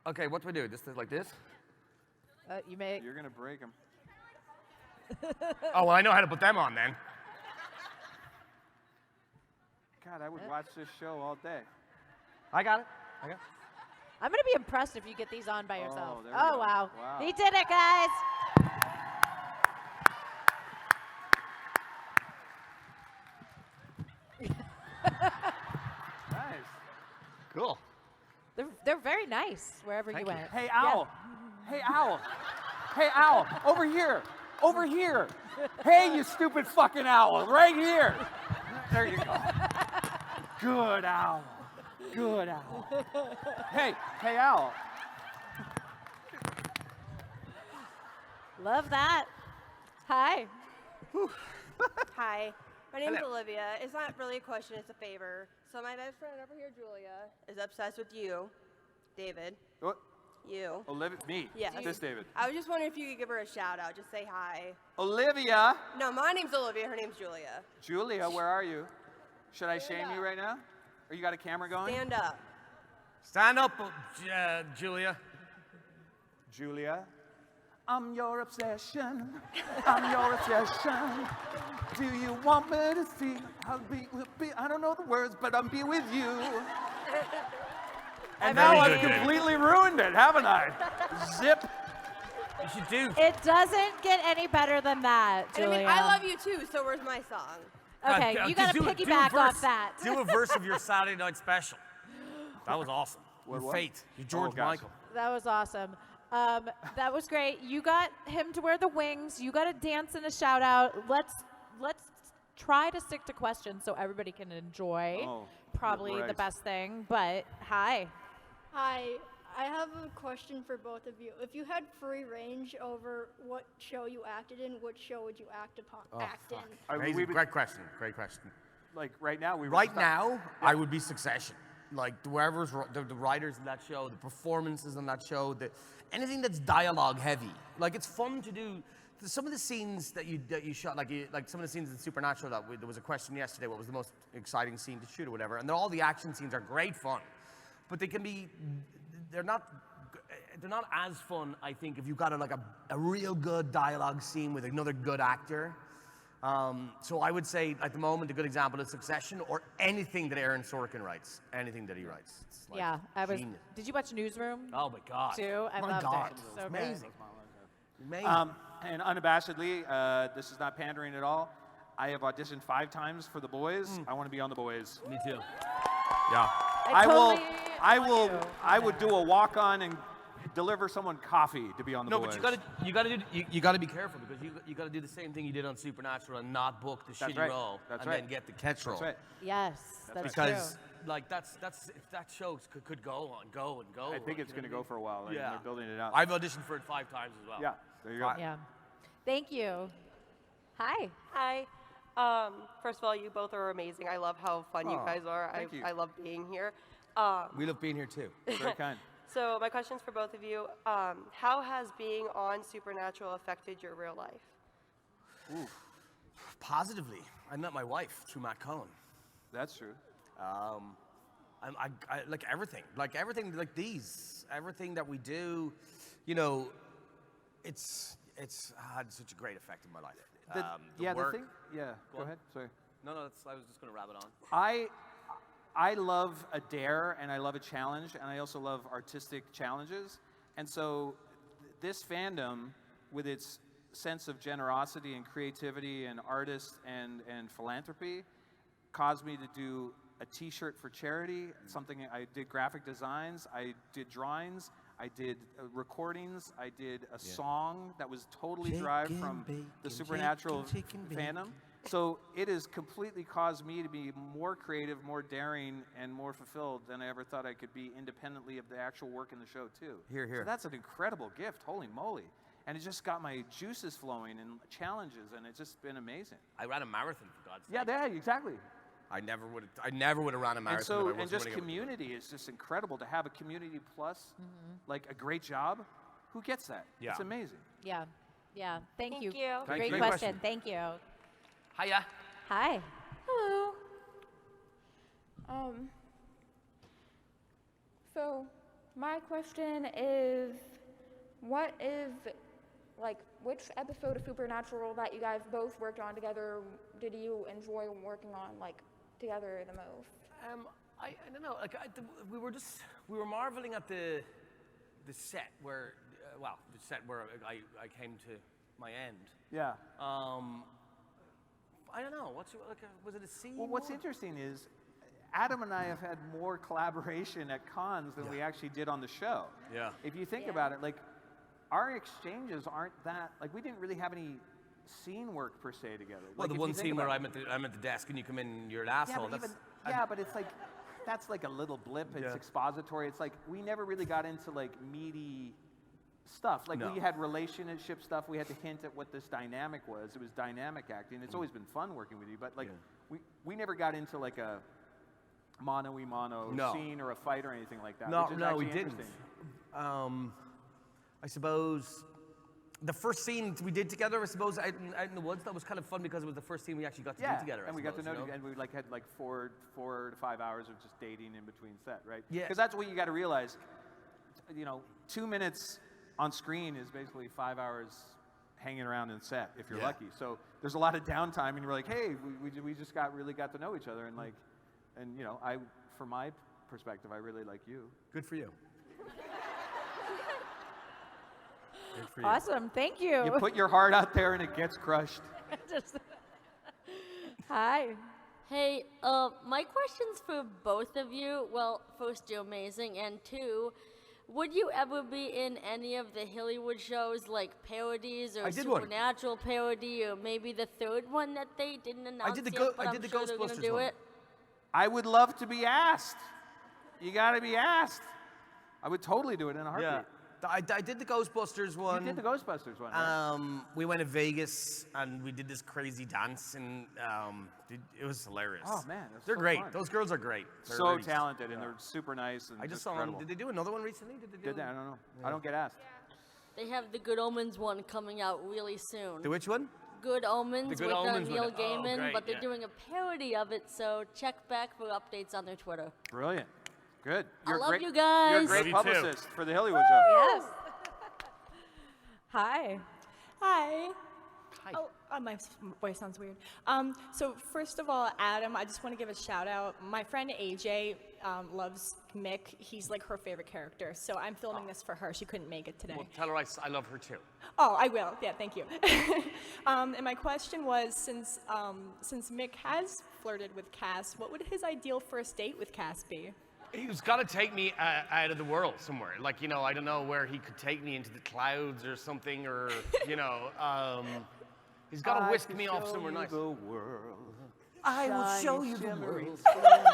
Speaker 3: Okay, what do I do? Just like this?
Speaker 1: You may.
Speaker 2: You're gonna break them.
Speaker 3: Oh, well, I know how to put them on then.
Speaker 2: God, I would watch this show all day.
Speaker 3: I got it.
Speaker 1: I'm going to be impressed if you get these on by yourself.
Speaker 2: there we
Speaker 1: Oh,
Speaker 2: go.
Speaker 1: wow.
Speaker 2: Wow.
Speaker 1: He did it, guys.
Speaker 2: Nice.
Speaker 3: Cool.
Speaker 1: They're very nice wherever you went.
Speaker 2: Hey, Owl. Hey, Owl. Hey, Owl. Over here. Over here. Hey, you stupid fucking owl. Right here. There you go. Good owl. Good owl. Hey, Owl.
Speaker 1: Love that. Hi.
Speaker 11: Hi, my name's
Speaker 3: Hello.
Speaker 11: Olivia. It's not really a question, it's a favor. So my best friend over here, Julia, is obsessed with you, David.
Speaker 2: What?
Speaker 11: You.
Speaker 2: Olivia, me.
Speaker 11: Yes.
Speaker 2: This David.
Speaker 11: I was just wondering if you could give her a shout out. Just say hi.
Speaker 2: Olivia.
Speaker 11: No, my name's Olivia. Her name's Julia.
Speaker 2: Julia, where are you? Should I shame you right now? Or you got a camera going?
Speaker 11: Stand up.
Speaker 3: Stand up, Julia.
Speaker 2: Julia. I'm your obsession. I'm your obsession. Do you want me to see? I don't know the words, but I'll be with you. And now I've completely ruined it, haven't I? Zip.
Speaker 3: You should do.
Speaker 1: It doesn't get any better than that,
Speaker 11: And
Speaker 1: Julia.
Speaker 11: I mean, I love you too, so where's my song?
Speaker 1: Okay, you gotta piggyback off that.
Speaker 3: Do a verse of your Saturday night special. That was awesome. Your Fate. Your George Michael.
Speaker 1: That was awesome. That was great. You got him to wear the wings. You got a dance and a shout out. Let's try to stick to questions so everybody can enjoy. Probably the best thing. But hi.
Speaker 12: Hi, I have a question for both of you. If you had free range over what show you acted in, which show would you act in?
Speaker 3: Amazing. Great question. Great question.
Speaker 2: Like right now,
Speaker 3: I would be Succession. Like whoever's the writers in that show, the performances in that show, anything that's dialogue heavy. Like it's fun to do. Some of the scenes that you shot, like some of the scenes in Supernatural, there was a question yesterday, what was the most exciting scene to shoot or whatever, and all the action scenes are great fun, but they're not as fun, I think, if you've got a real good dialogue scene with another good actor. So I would say, at the moment, a good example is Succession or anything that Aaron Sorkin writes. Anything that he writes. It's like genius.
Speaker 1: Did you watch Newsroom?
Speaker 3: Oh my God.
Speaker 1: Too? I loved it. So
Speaker 3: amazing.
Speaker 1: Amazing.
Speaker 2: And unabashedly, this is not pandering at all. I have auditioned 5 times for The Boys. I want to be on The Boys.
Speaker 3: Me too. Yeah.
Speaker 2: I would do a walk-on and deliver someone coffee to be on The Boys.
Speaker 3: No, but you gotta be careful because you gotta do the same thing you did on Supernatural and not book the shitty role then get the catch role.
Speaker 2: That's right.
Speaker 1: Yes, that's true.
Speaker 3: Because like that's if that show could go and go.
Speaker 2: I think it's going to go for a while.
Speaker 3: Yeah.
Speaker 2: They're building it out.
Speaker 3: I've auditioned for it 5 times as well.
Speaker 2: Yeah, there you go.
Speaker 1: Yeah. Thank you. Hi.
Speaker 11: Hi. First of all, you both are amazing. I love how fun you guys are.
Speaker 2: Thank you.
Speaker 11: I love being here.
Speaker 3: We love being here too.
Speaker 2: Very kind.
Speaker 11: So my question's for both of you. How has being on Supernatural affected your real life?
Speaker 2: Ooh.
Speaker 3: Positively. I met my wife through Matt Cohen.
Speaker 2: That's true.
Speaker 3: I like everything like these, everything that we do, it's had such a great effect in my life.
Speaker 2: The thing. Yeah. Go ahead. Sorry.
Speaker 3: No, I was just going to wrap it on.
Speaker 2: I love a dare and I love a challenge and I also love artistic challenges. And so this fandom, with its sense of generosity and creativity and artists and philanthropy, caused me to do a t-shirt for charity, something I did graphic designs, I did drawings, I did recordings, I did a song that was totally derived from the Supernatural fandom. So it has completely caused me to be more creative, more daring, and more fulfilled than I ever thought I could be independently of the actual work in the show too.
Speaker 3: Here.
Speaker 2: So that's an incredible gift, holy moly. And it just got my juices flowing and challenges, and it's just been amazing.
Speaker 3: I ran a marathon, for God's sake.
Speaker 2: Yeah, exactly.
Speaker 3: I never would have run a marathon.
Speaker 2: And just community is just incredible to have a community plus, like a great job. Who gets that?
Speaker 3: Yeah.
Speaker 2: It's amazing.
Speaker 1: Yeah. Thank you.
Speaker 11: Thank
Speaker 1: Great question. Thank you.
Speaker 3: Hiya.
Speaker 1: Hi.
Speaker 12: Hello. So my question is, which episode of Supernatural that you guys both worked on together did you enjoy working on together the most?
Speaker 3: I don't know. We were marveling at the set where, I came to my end.
Speaker 2: Yeah.
Speaker 3: I don't know. Was it a scene?
Speaker 2: Well, what's interesting is Adam and I have had more collaboration at cons than we actually did on the show.
Speaker 3: Yeah.
Speaker 2: If you think about it, our exchanges aren't that, we didn't really have any scene work per se together.
Speaker 3: Well, the one scene where I'm at the desk and you come in and you're an asshole.
Speaker 2: But it's that's a little blip. It's expository. It's we never really got into meaty stuff. We had relationship stuff. We had to hint at what this dynamic was. It was dynamic acting. It's always been fun working with you, but we never got into a mano-y-mano scene or a fight or anything like that.
Speaker 3: No, we didn't. I suppose the first scene we did together, I suppose, out in the woods, that was kind of fun because it was the first scene we actually got to do together.
Speaker 2: And we got to know, and we had like 4 to 5 hours of just dating in between set, right?
Speaker 3: Yeah.
Speaker 2: Because that's what you got to realize. 2 minutes on screen is basically 5 hours hanging around in set if you're lucky. So there's a lot of downtime, and you're like, hey, we just really got to know each other, and I, from my perspective, I really like you.
Speaker 3: Good for you. Good for you.
Speaker 1: Awesome, thank you.
Speaker 2: You put your heart out there, and it gets crushed.
Speaker 1: Hi.
Speaker 13: Hey, my question's for both of you. Well, first, you're amazing, and 2, would you ever be in any of the Hollywood shows, like parodies or Supernatural parody, or maybe the third one that they didn't announce yet, but I'm sure they're gonna do it?
Speaker 2: I would love to be asked. You got to be asked. I would totally do it in a heartbeat.
Speaker 3: Yeah. I did the Ghostbusters one.
Speaker 2: You did the Ghostbusters one, right?
Speaker 3: We went to Vegas and we did this crazy dance, and it was hilarious.
Speaker 2: Oh man,
Speaker 3: they're
Speaker 2: so
Speaker 3: great.
Speaker 2: fun.
Speaker 3: Those girls are great. They're
Speaker 2: so
Speaker 3: really
Speaker 2: talented, and they're super nice. And
Speaker 3: I just
Speaker 2: incredible.
Speaker 3: saw them. Did they do another one recently?
Speaker 2: Did they? I don't know. Yeah. I don't get asked.
Speaker 13: They have the Good Omens one coming out really soon.
Speaker 3: The which one?
Speaker 13: Good Omens
Speaker 3: the Good
Speaker 13: with
Speaker 3: Omens
Speaker 13: Neil Gaiman,
Speaker 3: great,
Speaker 13: but they're doing a parody of it, so check back for updates on their Twitter.
Speaker 2: Brilliant. Good.
Speaker 13: I love you guys.
Speaker 2: You're a great publicist for the Hollywood show.
Speaker 1: Yes. Hi.
Speaker 14: Hi. Oh, my voice sounds weird. So first of all, Adam, I just want to give a shout out. My friend AJ loves Mick. He's like her favorite character. So I'm filming this for her. She couldn't make it today.
Speaker 3: Well, tell her I love her too.
Speaker 14: Oh, I will. Yeah, thank you. And my question was, since Mick has flirted with Cass, what would his ideal first date with Cass be?
Speaker 3: He's got to take me out of the world somewhere. Like, I don't know where he could take me into the clouds or something, or, he's got to whisk me off somewhere nice.
Speaker 2: The world.
Speaker 3: I will show you the world.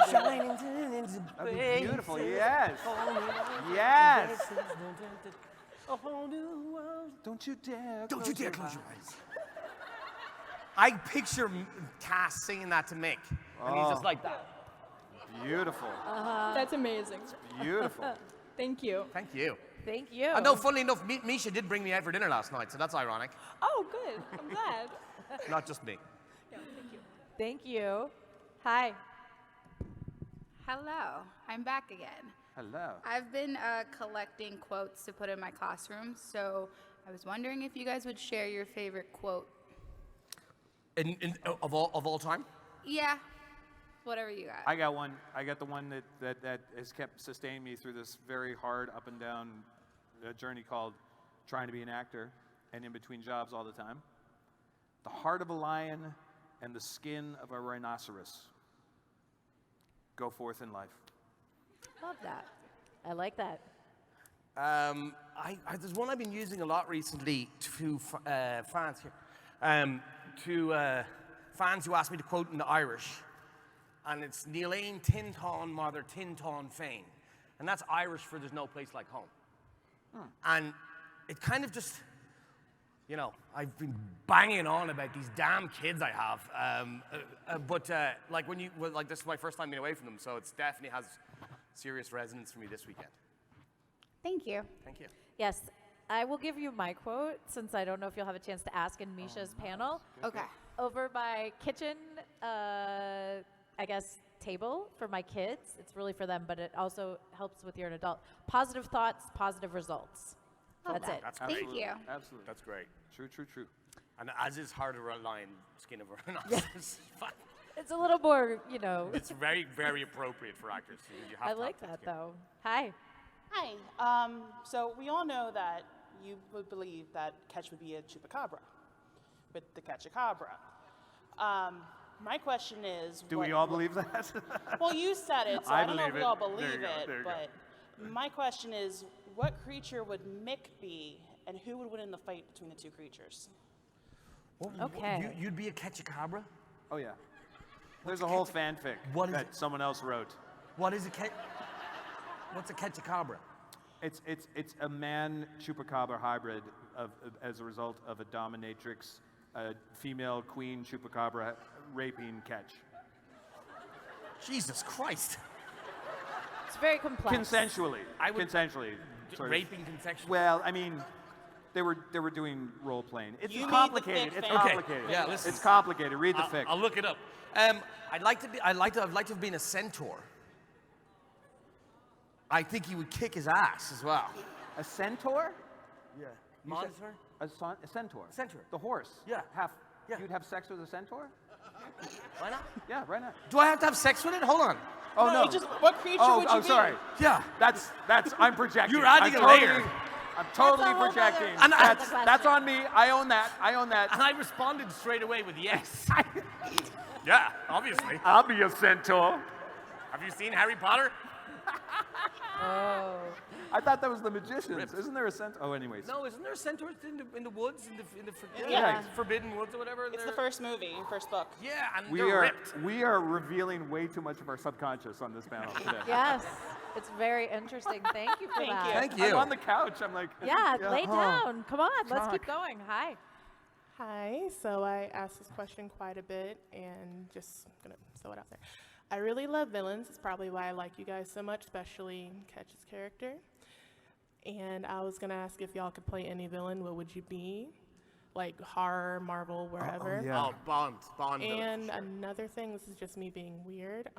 Speaker 3: Shining into
Speaker 2: That'd be beautiful. Yes. Yes.
Speaker 3: A whole new world.
Speaker 2: Don't you dare
Speaker 3: close your eyes. I picture Cass singing that to Mick, and he's just like that.
Speaker 2: Beautiful.
Speaker 14: That's amazing.
Speaker 2: Beautiful.
Speaker 14: Thank you.
Speaker 3: Thank you.
Speaker 1: Thank you.
Speaker 3: I know, funnily enough, Misha did bring me out for dinner last night, so that's ironic.
Speaker 14: Oh, good. I'm glad.
Speaker 3: Not just me.
Speaker 14: Yeah, thank you.
Speaker 1: Thank you. Hi.
Speaker 15: Hello. I'm back again.
Speaker 2: Hello.
Speaker 15: I've been collecting quotes to put in my classroom, so I was wondering if you guys would share your favorite quote.
Speaker 3: Of all time?
Speaker 15: Yeah. Whatever you got.
Speaker 2: I got one. I got the one that has kept sustaining me through this very hard up and down journey called trying to be an actor and in between jobs all the time. The heart of a lion and the skin of a rhinoceros. Go forth in life.
Speaker 1: Love that. I like that.
Speaker 3: There's one I've been using a lot recently to fans here. To fans who ask me to quote in the Irish. And it's Níl Tintán Mother Tintán Féin. And that's Irish for there's no place like home. And it kind of just, I've been banging on about these damn kids I have. But this is my first time being away from them, so it definitely has serious resonance for me this weekend.
Speaker 15: Thank you.
Speaker 3: Thank you.
Speaker 1: Yes, I will give you my quote since I don't know if you'll have a chance to ask in Misha's panel.
Speaker 15: Okay.
Speaker 1: Over my kitchen, I guess, table for my kids. It's really for them, but it also helps with you're an adult. Positive thoughts, positive results. That's it.
Speaker 3: That's
Speaker 15: Thank
Speaker 3: great.
Speaker 15: you.
Speaker 2: Absolutely.
Speaker 3: That's great.
Speaker 2: True.
Speaker 3: And as is hard to rely on skin of a rhinoceros.
Speaker 1: It's a little more,
Speaker 3: It's very, very appropriate for actors. You have
Speaker 1: I
Speaker 3: to
Speaker 1: like
Speaker 3: have
Speaker 1: that,
Speaker 3: skin.
Speaker 1: though. Hi.
Speaker 16: Hi. So we all know that you would believe that Ketch would be a chupacabra with the Ketchacabra. My question is...
Speaker 2: Do we all believe that?
Speaker 16: Well, you said it, so I don't know if we all believe it,
Speaker 2: There you
Speaker 16: but my question is, what creature would Mick be, and who would win in the fight between the two creatures?
Speaker 1: Okay.
Speaker 3: You'd be a Ketchacabra?
Speaker 2: Oh, yeah. There's a whole fanfic that someone else wrote.
Speaker 3: What is what's a Ketchacabra?
Speaker 2: It's a man chupacabra hybrid as a result of a dominatrix, a female queen chupacabra raping Ketch.
Speaker 3: Jesus Christ.
Speaker 1: It's very complex.
Speaker 2: Consensually. Consensually.
Speaker 3: Raping consensually?
Speaker 2: Well, I mean, They were doing role playing. It's
Speaker 16: You need the
Speaker 2: complicated.
Speaker 16: fic
Speaker 2: It's
Speaker 16: fan.
Speaker 2: complicated.
Speaker 3: Yeah, listen.
Speaker 2: It's complicated. Read the fic.
Speaker 3: I'll look it up. I'd like to have been a centaur. I think he would kick his ass as well.
Speaker 2: A centaur?
Speaker 3: Yeah.
Speaker 2: You said- A centaur.
Speaker 3: Centaur.
Speaker 2: The horse.
Speaker 3: Yeah. Yeah.
Speaker 2: You'd have sex with a centaur?
Speaker 3: Why not?
Speaker 2: Yeah, why not?
Speaker 3: Do I have to have sex with it? Hold on.
Speaker 2: Oh no.
Speaker 16: Just what creature would you be?
Speaker 2: Sorry.
Speaker 3: Yeah.
Speaker 2: That's I'm projecting.
Speaker 3: You're adding
Speaker 2: I'm
Speaker 3: a layer.
Speaker 2: I'm totally
Speaker 1: That's a whole
Speaker 2: projecting.
Speaker 1: nother-
Speaker 2: That's on me. I own that.
Speaker 3: And I responded straight away with yes. Yeah, obviously.
Speaker 2: I'll be a centaur.
Speaker 3: Have you seen Harry Potter?
Speaker 1: Oh.
Speaker 2: I thought that was the magicians. Isn't there a centaur? Oh, anyways.
Speaker 3: No, isn't there centaurs in the woods, in the
Speaker 1: Yeah.
Speaker 3: forbidden woods or whatever?
Speaker 16: It's the first movie, first book.
Speaker 3: Yeah, and
Speaker 2: We
Speaker 3: they're
Speaker 2: are
Speaker 3: ripped.
Speaker 2: we are revealing way too much of our subconscious on this panel today.
Speaker 1: Yes. It's very interesting. Thank you for
Speaker 16: Thank
Speaker 1: that.
Speaker 16: you.
Speaker 3: Thank you.
Speaker 2: I'm on the couch. I'm like.
Speaker 1: Yeah, lay down. Come on, let's keep going. Hi.
Speaker 17: Hi, so I asked this question quite a bit and just gonna throw it out there. I really love villains. It's probably why I like you guys so much, especially Ketch's character. And I was gonna ask if y'all could play any villain, what would you be? Like horror, Marvel, wherever.
Speaker 2: yeah.
Speaker 3: Oh, Bond villain.
Speaker 17: And another thing, this is just me being weird.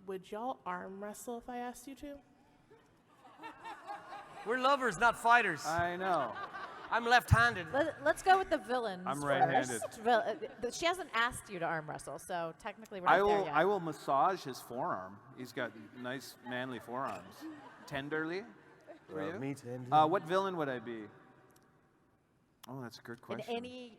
Speaker 17: Would y'all arm wrestle if I asked you to?
Speaker 3: We're lovers, not fighters.
Speaker 2: I know.
Speaker 3: I'm left-handed.
Speaker 1: Let's go with the villains.
Speaker 2: I'm right-handed.
Speaker 1: first. She hasn't asked you to arm wrestle, so technically we're not there yet.
Speaker 2: I will massage his forearm. He's got nice manly forearms. Tenderly. For you?
Speaker 3: Me tender.
Speaker 2: What villain would I be? Oh, that's a good
Speaker 1: In
Speaker 2: question.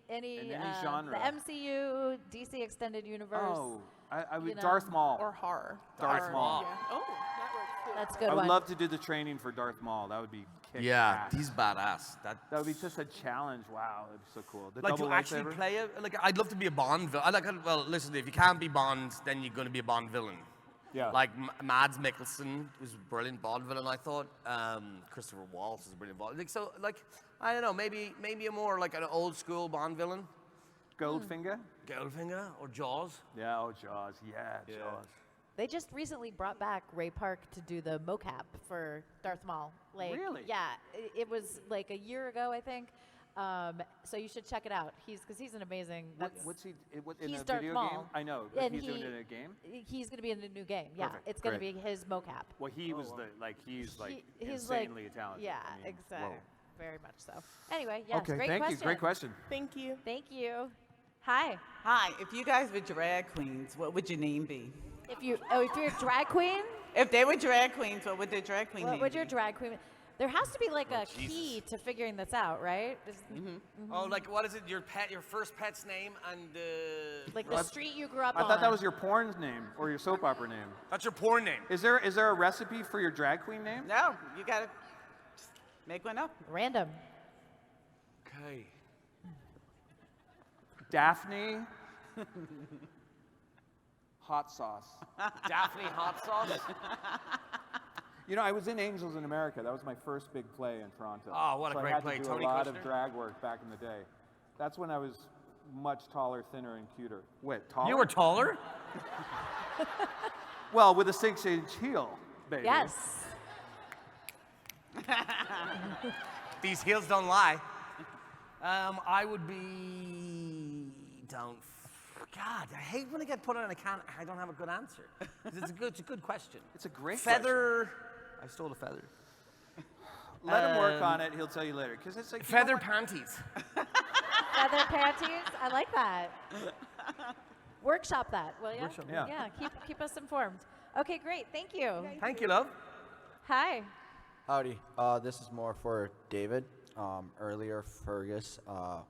Speaker 1: any
Speaker 2: genre.
Speaker 1: The MCU, DC Extended Universe.
Speaker 2: Oh, I would
Speaker 1: you know.
Speaker 2: Darth Maul.
Speaker 17: Or horror?
Speaker 2: Darth Maul.
Speaker 17: Yeah. Oh, that works too.
Speaker 1: That's a good
Speaker 2: I would
Speaker 1: one.
Speaker 2: love to do the training for Darth Maul. That would be kick
Speaker 3: Yeah,
Speaker 2: ass.
Speaker 3: he's badass.
Speaker 2: That would be just a challenge. Wow, that'd be so cool. The
Speaker 3: Like to
Speaker 2: double
Speaker 3: actually
Speaker 2: lightsaber.
Speaker 3: play it. Like I'd love to be a Bond villain. Well, listen, if you can't be Bond, then you're going to be a Bond villain.
Speaker 2: Yeah.
Speaker 3: Like Mads Mikkelsen was a brilliant Bond villain, I thought. Christopher Waltz is a brilliant Bond. I don't know, maybe a more like an old school Bond villain.
Speaker 2: Goldfinger.
Speaker 3: Goldfinger or Jaws.
Speaker 2: Yeah. Oh, Jaws. Yeah, Jaws.
Speaker 1: They just recently brought back Ray Park to do the mocap for Darth Maul.
Speaker 2: Really?
Speaker 1: Yeah, it was like a year ago, I think. So you should check it out. Because he's an amazing.
Speaker 2: What's he in
Speaker 1: he's
Speaker 2: a
Speaker 1: Darth
Speaker 2: video
Speaker 1: Maul.
Speaker 2: game? I know, but
Speaker 1: And
Speaker 2: he's doing it in a game.
Speaker 1: He's going to be in the new game. Yeah,
Speaker 2: Perfect.
Speaker 1: it's going to
Speaker 2: Great.
Speaker 1: be his mocap.
Speaker 2: Well, he was he's insanely talented.
Speaker 1: Yeah,
Speaker 2: I mean,
Speaker 1: exactly.
Speaker 2: whoa.
Speaker 1: Very much so. Anyway, yes,
Speaker 2: Okay,
Speaker 1: great
Speaker 2: thank
Speaker 1: question.
Speaker 2: you. Great question.
Speaker 17: Thank you.
Speaker 1: Thank you. Hi.
Speaker 18: Hi. If you guys were drag queens, what would your name be?
Speaker 1: If you're a drag queen,
Speaker 18: If they were drag queens, what would their drag queen
Speaker 1: what
Speaker 18: name
Speaker 1: would your
Speaker 18: be?
Speaker 1: drag queen? There has to be like a key to figuring this out, right?
Speaker 3: Oh, like what is it? Your first pet's name, and
Speaker 1: Like the street you grew up
Speaker 2: I
Speaker 1: on.
Speaker 2: thought that was your porn name or your soap opera name.
Speaker 3: That's your porn name.
Speaker 2: Is there a recipe for your drag queen name?
Speaker 18: No, you gotta just make one up.
Speaker 1: Random.
Speaker 3: Okay.
Speaker 2: Daphne. Hot sauce.
Speaker 3: Daphne hot sauce.
Speaker 2: You know, I was in Angels in America. That was my first big play in Toronto.
Speaker 3: Oh, what a
Speaker 2: so
Speaker 3: great
Speaker 2: I had
Speaker 3: play.
Speaker 2: to do
Speaker 3: Tony
Speaker 2: a lot of
Speaker 3: Kushner?
Speaker 2: drag work back in the day. That's when I was much taller, thinner, and cuter. Wait, taller?
Speaker 3: You were taller?
Speaker 2: Well, with a 6-inch heel, baby.
Speaker 1: Yes.
Speaker 3: These heels don't lie. I would be. God, I hate when I get put on a can. I don't have a good answer. It's a good question.
Speaker 2: It's a great
Speaker 3: feather. I stole a feather.
Speaker 2: Let him work on it. He'll tell you later. Because it's like
Speaker 3: Feather panties.
Speaker 1: Feather panties. I like that. Workshop that, will you?
Speaker 3: Workshop,
Speaker 1: Yeah. Keep us informed. Okay, great. Thank you.
Speaker 3: Thank you, love.
Speaker 1: Hi.
Speaker 19: Howdy. This is more for David. Earlier, Fergus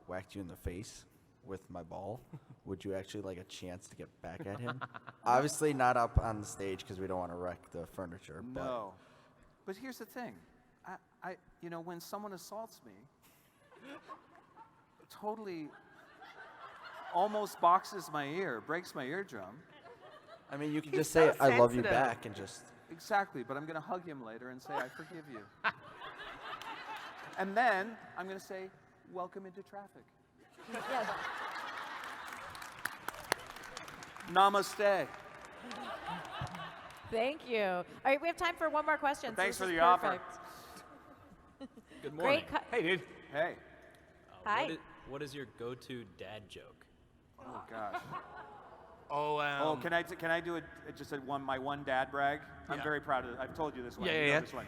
Speaker 19: whacked you in the face with my ball. Would you actually like a chance to get back at him? Obviously not up on the stage because we don't want to wreck the furniture.
Speaker 2: No. But here's the thing. When someone assaults me, totally almost boxes my ear, breaks my eardrum.
Speaker 19: I mean, you can just say, I love you back and just...
Speaker 2: Exactly, but I'm going to hug him later and say, I forgive you. And then I'm going to say, welcome into traffic.
Speaker 1: Yes.
Speaker 2: Namaste.
Speaker 1: Thank you. All right, we have time for one more question.
Speaker 2: Thanks
Speaker 1: so
Speaker 2: for
Speaker 1: this
Speaker 2: the
Speaker 1: is
Speaker 2: offer.
Speaker 1: perfect.
Speaker 2: Good morning.
Speaker 1: Great
Speaker 3: Hey, dude.
Speaker 2: Hey.
Speaker 1: Hi.
Speaker 20: What is your go-to dad joke?
Speaker 2: Oh gosh.
Speaker 3: Can
Speaker 2: I do my one dad brag? I'm very proud of it. I've told you this one. You know this one.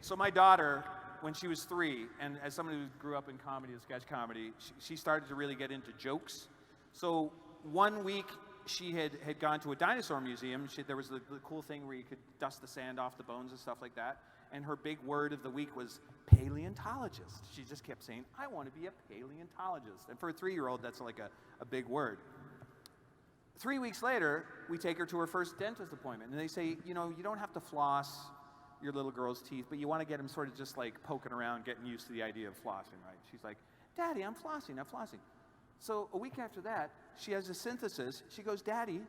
Speaker 2: So my daughter, when she was 3, and as somebody who grew up in comedy and sketch comedy, she started to really get into jokes. So one week she had gone to a dinosaur museum. There was the cool thing where you could dust the sand off the bones and stuff like that. And her big word of the week was paleontologist. She just kept saying, I want to be a paleontologist. And for a 3-year-old, that's like a big word. 3 weeks later, we take her to her first dentist appointment. And they say, you don't have to floss your little girl's teeth, but you want to get them sort of just like poking around, getting used to the idea of flossing, right? She's like, Daddy, I'm flossing. So a week after that, she has a synthesis. She goes, Daddy,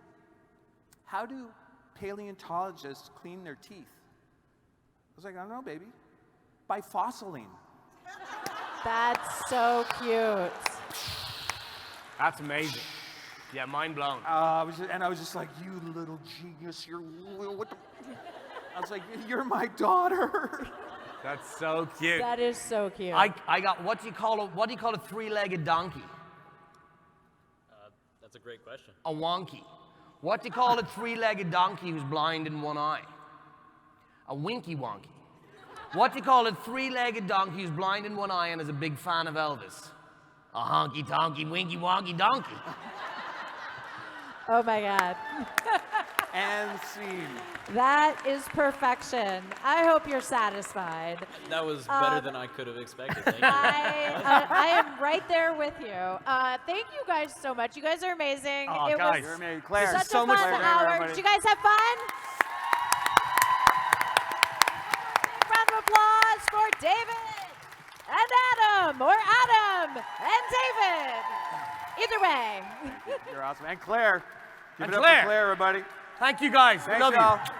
Speaker 2: how do paleontologists clean their teeth? I was like, I don't know, baby. By fossiling.
Speaker 1: That's so cute.
Speaker 3: That's amazing. Yeah, mind blown.
Speaker 2: I was just like, you little genius. What the? I was like, you're my daughter.
Speaker 3: That's so cute.
Speaker 1: That is so cute.
Speaker 3: I got, what do you call a 3-legged donkey?
Speaker 20: That's a great question.
Speaker 3: A wonky. What do you call a 3-legged donkey who's blind in one eye? A winky wonky. What do you call a 3-legged donkey who's blind in one eye and is a big fan of Elvis? A honky tonky winky wonky donkey.
Speaker 1: Oh my God.
Speaker 2: And scene.
Speaker 1: That is perfection. I hope you're satisfied.
Speaker 20: That was better than I could have expected. Thank you.
Speaker 1: I am right there with you. Thank you guys so much. You guys are amazing.
Speaker 3: Oh,
Speaker 1: it
Speaker 3: guys.
Speaker 2: You're amazing. Claire.
Speaker 1: Such
Speaker 3: so
Speaker 1: a
Speaker 3: much
Speaker 1: fun
Speaker 3: fun.
Speaker 1: hour. Did you guys have fun? Big round of applause for David and Adam, or Adam and David. Either way.
Speaker 2: You're awesome. And Claire. Give
Speaker 3: And
Speaker 2: it up
Speaker 3: Claire.
Speaker 2: for Claire, everybody.
Speaker 3: Thank you, guys.
Speaker 2: Thanks,
Speaker 3: We love
Speaker 2: y'all.
Speaker 3: you.